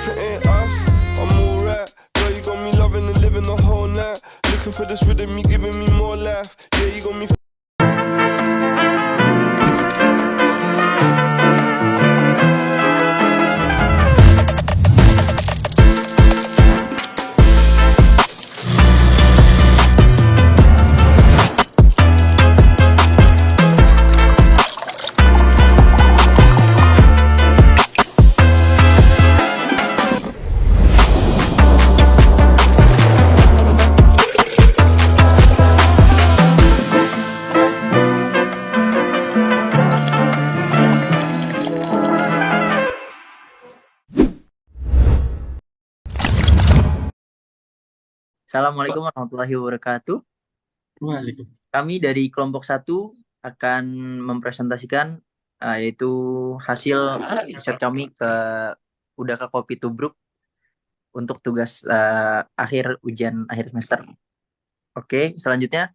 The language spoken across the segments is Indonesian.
if it ain't us, I'm alright. Girl, you got me loving and living the whole night. Looking for this rhythm, you giving me more life. Yeah, you got me. Assalamualaikum warahmatullahi wabarakatuh. Waalaikumsalam. Kami dari kelompok satu akan mempresentasikan yaitu hasil riset kami ke Udaka Kopi Tubruk untuk tugas akhir ujian akhir semester. Oke, selanjutnya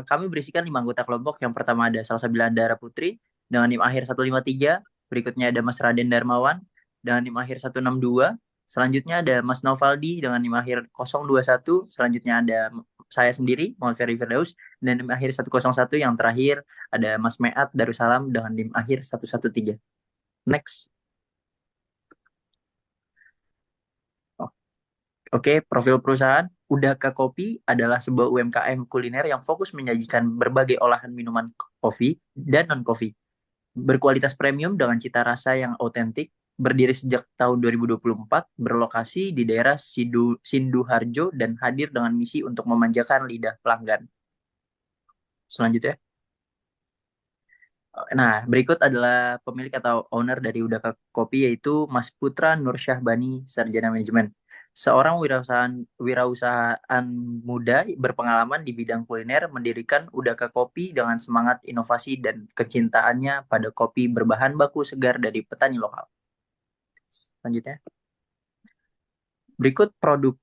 kami berisikan 5 anggota kelompok. Yang pertama ada Salsa Bilandara Putri dengan NIM akhir 153. Berikutnya ada Mas Raden Darmawan dengan NIM akhir 162. Selanjutnya ada Mas Novaldi dengan NIM akhir 021. Selanjutnya ada saya sendiri, Muhammad Ferry Firdaus, dan NIM akhir 101. Yang terakhir ada Mas Meat Darussalam dengan NIM akhir 113. Next. Oke, profil perusahaan. Udaka Kopi adalah sebuah UMKM kuliner yang fokus menyajikan berbagai olahan minuman kopi dan non-kopi. Berkualitas premium dengan cita rasa yang autentik, berdiri sejak tahun 2024, berlokasi di daerah Sinduharjo dan hadir dengan misi untuk memanjakan lidah pelanggan. Selanjutnya. Nah, berikut adalah pemilik atau owner dari Udaka Kopi, yaitu Mas Putra Nur Syahbani, Sarjana Manajemen. Seorang wirausahaan muda berpengalaman di bidang kuliner, mendirikan Udaka Kopi dengan semangat inovasi dan kecintaannya pada kopi berbahan baku segar dari petani lokal. Selanjutnya. Berikut produk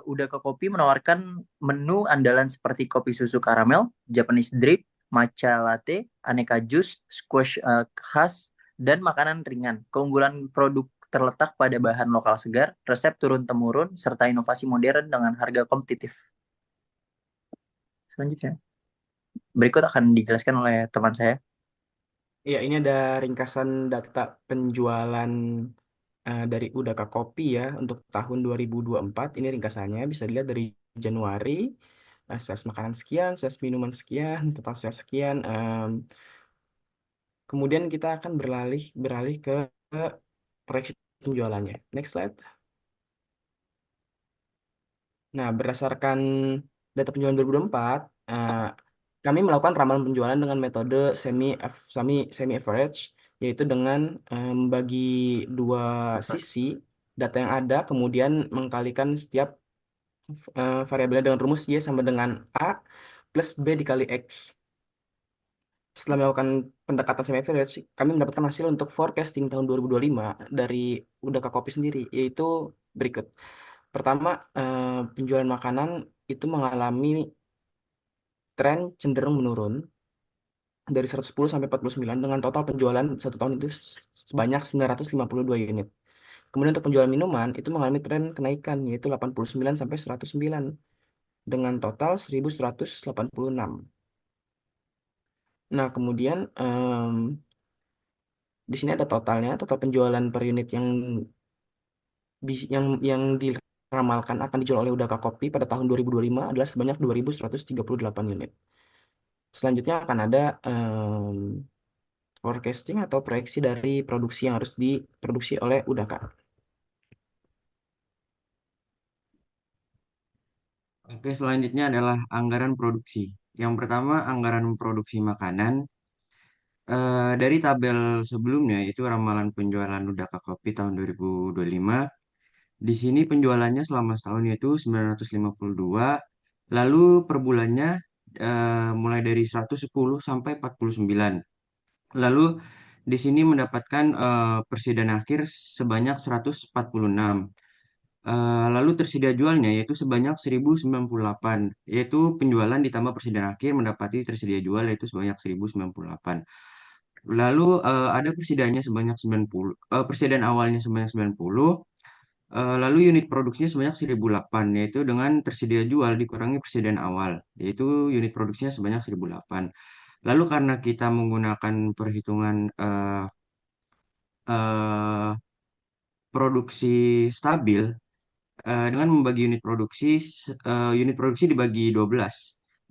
Udaka Kopi menawarkan menu andalan seperti kopi susu karamel, Japanese drip, matcha latte, aneka jus, squash khas, dan makanan ringan. Keunggulan produk terletak pada bahan lokal segar, resep turun-temurun, serta inovasi modern dengan harga kompetitif. Selanjutnya. Berikut akan dijelaskan oleh teman saya. Ya, ini ada ringkasan data penjualan dari Udaka Kopi ya untuk tahun 2024. Ini ringkasannya bisa dilihat dari Januari, sales makanan sekian, sales minuman sekian, total sales sekian. Kemudian kita akan beralih ke proyeksi penjualannya. Next slide. Nah, berdasarkan data penjualan 2024, kami melakukan ramalan penjualan dengan metode semi average, yaitu dengan membagi dua sisi data yang ada, kemudian mengkalikan setiap variabelnya dengan rumus Y sama dengan A plus B dikali X. Setelah melakukan pendekatan semi average, kami mendapatkan hasil untuk forecasting tahun 2025 dari Udaka Kopi sendiri, yaitu berikut. Pertama, penjualan makanan itu mengalami tren cenderung menurun dari 110 sampai 49 dengan total penjualan satu tahun itu sebanyak 952 unit. Kemudian untuk penjualan minuman itu mengalami tren kenaikan yaitu 89 sampai 109 dengan total 1186. Nah, kemudian di sini ada totalnya, total penjualan per unit yang diramalkan akan dijual oleh Udaka Kopi pada tahun 2025 adalah sebanyak 2138 unit. Selanjutnya akan ada forecasting atau proyeksi dari produksi yang harus diproduksi oleh Udaka. Oke, selanjutnya adalah anggaran produksi. Yang pertama, anggaran produksi makanan. Dari tabel sebelumnya, itu ramalan penjualan Udaka Kopi tahun 2025. Di sini penjualannya selama setahun yaitu 952. Lalu per bulannya mulai dari 110 sampai 49. Lalu di sini mendapatkan persediaan akhir sebanyak 146. Lalu tersedia jualnya yaitu sebanyak 1098, yaitu penjualan ditambah persediaan akhir mendapati tersedia jual yaitu sebanyak 1098. Lalu ada persediaannya sebanyak 90, persediaan awalnya sebanyak 90, Lalu unit produksinya sebanyak 1.008, yaitu dengan tersedia jual dikurangi persediaan awal, yaitu unit produksinya sebanyak 1.008. Lalu karena kita menggunakan perhitungan eh, produksi stabil, dengan membagi unit produksi dibagi 12.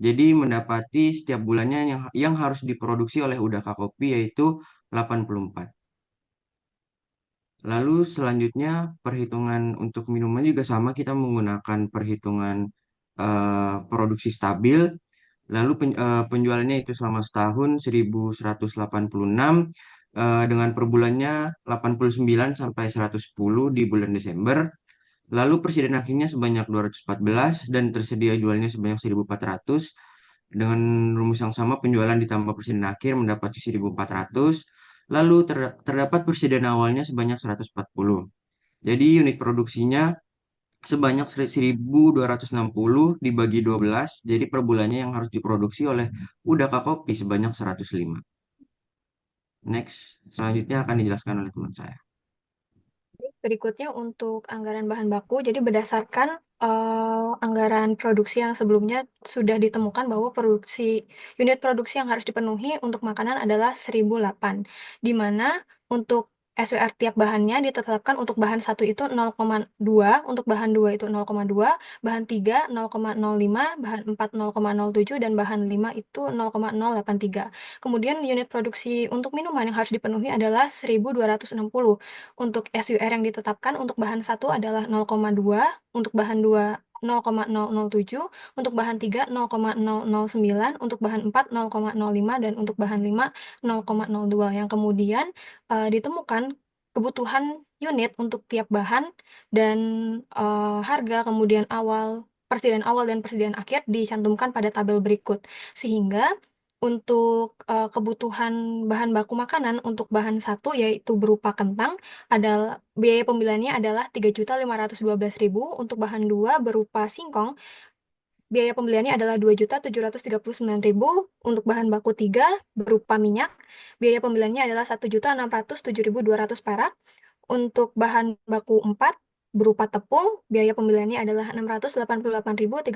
Jadi mendapati setiap bulannya yang harus diproduksi oleh Udaka Kopi yaitu 84. Lalu selanjutnya perhitungan untuk minuman juga sama, kita menggunakan perhitungan produksi stabil. Lalu penjualannya itu selama setahun 1.186, dengan per bulannya 89 sampai 110 di bulan Desember. Lalu persediaan akhirnya sebanyak 214 dan tersedia jualnya sebanyak 1.400. Dengan rumus yang sama, penjualan ditambah persediaan akhir mendapati 1.400. Lalu terdapat persediaan awalnya sebanyak 140. Jadi unit produksinya sebanyak 1.260 dibagi 12. Jadi per bulannya yang harus diproduksi oleh Udaka Kopi sebanyak 105. Next, selanjutnya akan dijelaskan oleh teman saya. Berikutnya untuk anggaran bahan baku, jadi berdasarkan anggaran produksi yang sebelumnya sudah ditemukan bahwa unit produksi yang harus dipenuhi untuk makanan adalah 1.008, di mana untuk SWR tiap bahannya ditetapkan untuk bahan 1 itu 0,2, untuk bahan 2 itu 0,2, bahan 3 0,05, bahan 4 0,07, dan bahan 5 itu 0,083. Kemudian unit produksi untuk minuman yang harus dipenuhi adalah 1.260. Untuk SUR yang ditetapkan untuk bahan 1 adalah 0,2, untuk bahan 2 0,007, untuk bahan 3 0,009, untuk bahan 4 0,05, dan untuk bahan 5 0,02. Yang kemudian ditemukan kebutuhan unit untuk tiap bahan dan harga, kemudian persediaan awal dan persediaan akhir dicantumkan pada tabel berikut. Sehingga untuk kebutuhan bahan baku makanan untuk bahan 1 yaitu berupa kentang, adalah biaya pembeliannya adalah 3.512.000. Untuk bahan 2 berupa singkong, biaya pembeliannya adalah 2.739.000. Untuk bahan baku 3 berupa minyak, biaya pembeliannya adalah 1.607.200 perak. Untuk bahan baku 4 berupa tepung, biaya pembeliannya adalah 688.380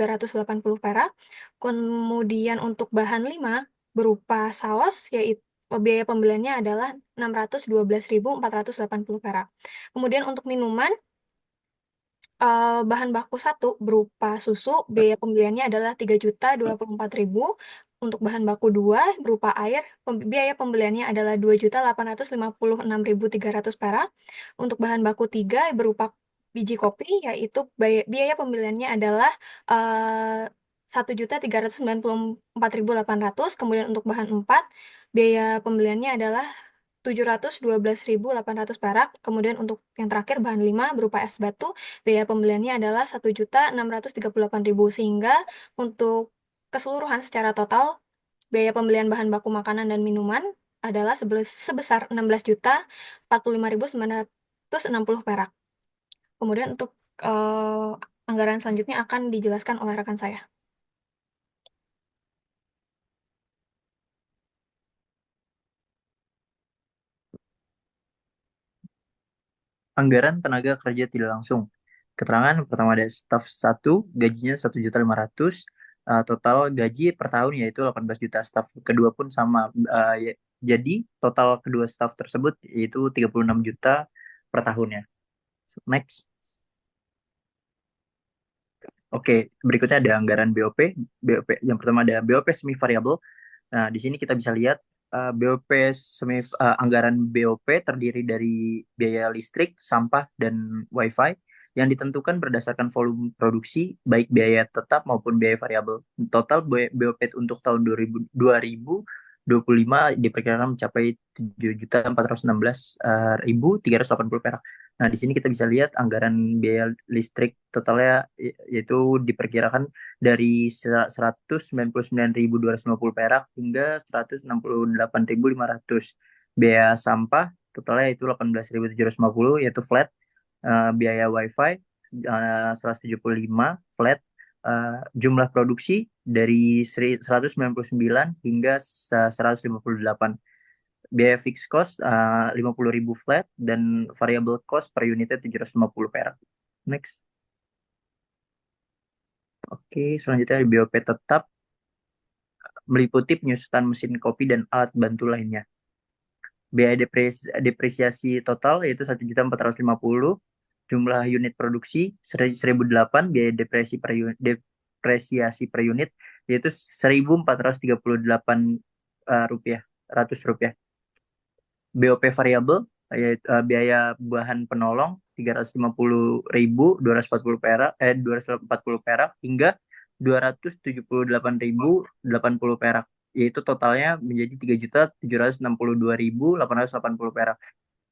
perak. Kemudian untuk bahan 5 berupa saus, yaitu biaya pembeliannya adalah 612.480 perak. Kemudian untuk minuman, bahan baku 1 berupa susu, biaya pembeliannya adalah 3.024.000. Untuk bahan baku 2 berupa air, biaya pembeliannya adalah 2.856.300 perak. Untuk bahan baku 3 berupa biji kopi, yaitu biaya pembeliannya adalah 1.394.800. Kemudian untuk bahan 4, biaya pembeliannya adalah 712.800 perak. Kemudian untuk yang terakhir bahan 5 berupa es batu, biaya pembeliannya adalah 1.638.000. Sehingga untuk keseluruhan secara total, biaya pembelian bahan baku makanan dan minuman adalah sebesar 16.045.960 perak. Kemudian untuk anggaran selanjutnya akan dijelaskan oleh rekan saya. Anggaran tenaga kerja tidak langsung. Keterangan pertama ada staf 1, gajinya 1.500.000, total gaji per tahun yaitu 18 juta. Staf kedua pun sama. Jadi total kedua staf tersebut yaitu 36 juta per tahunnya. Next. Oke, berikutnya ada anggaran BOP. BOP yang pertama ada BOP semi variabel. Nah, di sini kita bisa lihat BOP anggaran BOP terdiri dari biaya listrik, sampah, dan WiFi yang ditentukan berdasarkan volume produksi, baik biaya tetap maupun biaya variabel. Total BOP untuk tahun 2025 diperkirakan mencapai 7.416.380 perak. Nah, di sini kita bisa lihat anggaran biaya listrik totalnya yaitu diperkirakan dari 199.250 perak hingga 168.500. Biaya sampah totalnya itu 18.750 yaitu flat. Biaya WiFi 175 flat. Jumlah produksi dari 199 hingga 158. Biaya fixed cost 50.000 flat dan variable cost per unitnya 750 perak. Next. Oke, selanjutnya BOP tetap meliputi penyusutan mesin kopi dan alat bantu lainnya. Biaya depresiasi total yaitu 1.450.000, jumlah unit produksi 1.008, biaya depresiasi per unit yaitu 1.438 rupiah. BOP variabel yaitu biaya bahan penolong 350.240 perak hingga 278.080 perak, yaitu totalnya menjadi 3.762.880 perak.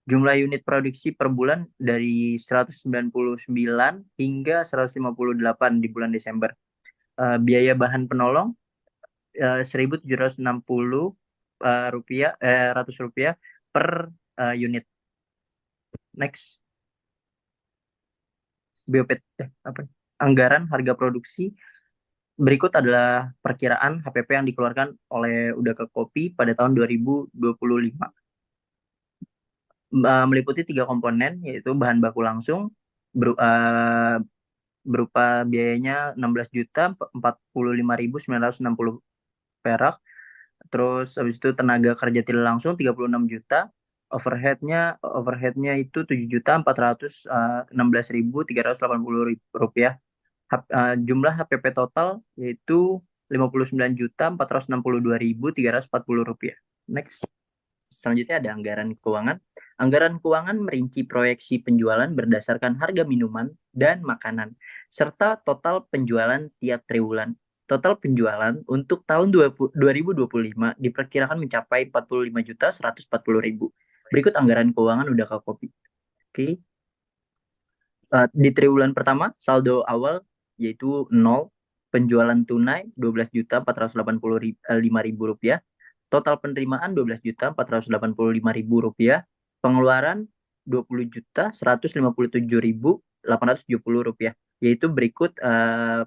Jumlah unit produksi per bulan dari 199 hingga 158 di bulan Desember. Biaya bahan penolong 1.760 rupiah per unit. Next. BOP anggaran harga produksi berikut adalah perkiraan HPP yang dikeluarkan oleh Udaka Kopi pada tahun 2025. Meliputi 3 komponen, yaitu bahan baku langsung berupa biayanya 16.045.960 perak. Terus habis itu tenaga kerja tidak langsung 36 juta. Overheadnya itu 7.416.380 rupiah. Jumlah HPP total yaitu 59.462.340 rupiah. Next. Selanjutnya ada anggaran keuangan. Anggaran keuangan merinci proyeksi penjualan berdasarkan harga minuman dan makanan, serta total penjualan tiap triwulan. Total penjualan untuk tahun 2025 diperkirakan mencapai 45.140.000. Berikut anggaran keuangan Udaka Kopi. Oke. Di triwulan pertama, saldo awal yaitu 0, penjualan tunai 12.485.000 rupiah, total penerimaan 12.485.000 rupiah, pengeluaran 20.157.870 rupiah, yaitu berikut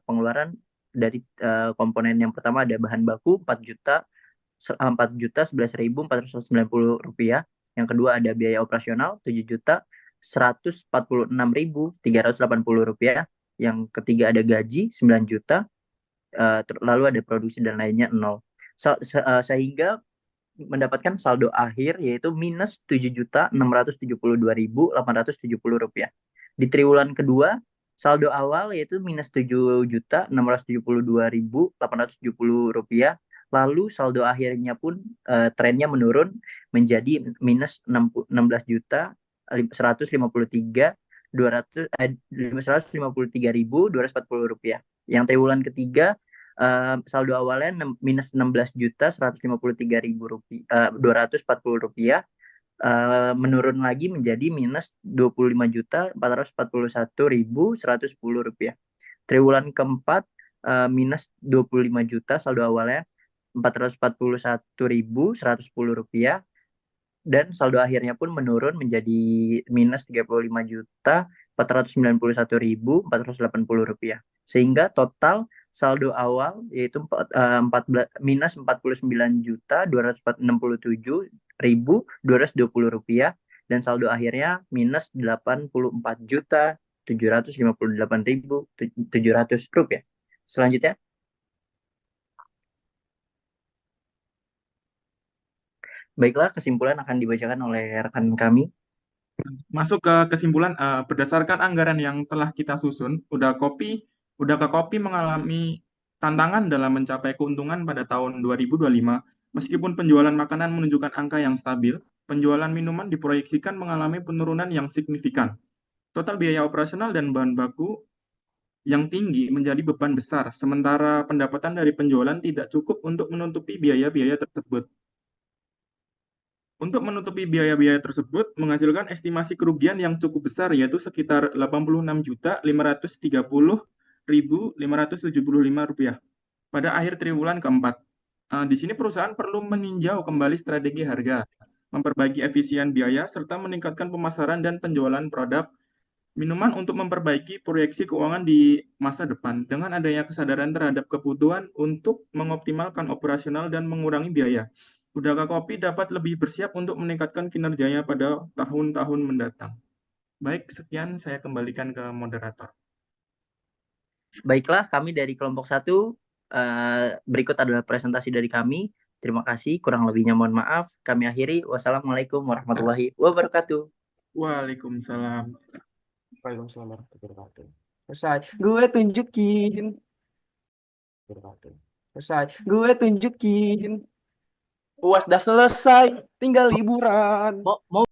pengeluaran dari komponen yang pertama ada bahan baku 4.011.490 rupiah, yang kedua ada biaya operasional 7.146.380 rupiah, yang ketiga ada gaji 9 juta, lalu ada produksi dan lainnya 0. Sehingga mendapatkan saldo akhir yaitu minus 7.672.870 rupiah. Di triwulan kedua, saldo awal yaitu minus 7.672.870 rupiah. Lalu saldo akhirnya pun trennya menurun menjadi minus 16.153.240 rupiah. Yang triwulan ketiga saldo awalnya minus 16.153.240 rupiah, menurun lagi menjadi minus 25.441.110 rupiah. Triwulan keempat minus 25 juta, saldo awalnya 441.110 rupiah, dan saldo akhirnya pun menurun menjadi minus 35.491.480 rupiah. Sehingga total saldo awal yaitu minus 49.267.220 rupiah, dan saldo akhirnya minus 84.758.700 rupiah. Selanjutnya, baiklah, kesimpulan akan dibacakan oleh rekan kami. Masuk ke kesimpulan, berdasarkan anggaran yang telah kita susun, Udaka Kopi mengalami tantangan dalam mencapai keuntungan pada tahun 2025. Meskipun penjualan makanan menunjukkan angka yang stabil, penjualan minuman diproyeksikan mengalami penurunan yang signifikan. Total biaya operasional dan bahan baku yang tinggi menjadi beban besar, sementara pendapatan dari penjualan tidak cukup untuk menutupi biaya-biaya tersebut. Untuk menutupi biaya-biaya tersebut, menghasilkan estimasi kerugian yang cukup besar, yaitu sekitar 86.530.575 rupiah pada akhir triwulan keempat. Di sini perusahaan perlu meninjau kembali strategi harga, memperbaiki efisien biaya, serta meningkatkan pemasaran dan penjualan produk minuman untuk memperbaiki proyeksi keuangan di masa depan. Dengan adanya kesadaran terhadap kebutuhan untuk mengoptimalkan operasional dan mengurangi biaya, Udaka Kopi dapat lebih bersiap untuk meningkatkan kinerjanya pada tahun-tahun mendatang. Baik, sekian saya kembalikan ke moderator. Baiklah, kami dari kelompok 1, berikut adalah presentasi dari kami. Terima kasih, kurang lebihnya mohon maaf. Kami akhiri. Wassalamualaikum warahmatullahi wabarakatuh. Waalaikumsalam. Waalaikumsalam warahmatullahi wabarakatuh. Selesai. Gue tunjukin. Selesai. Gue tunjukin. UAS udah selesai. Tinggal liburan. Mau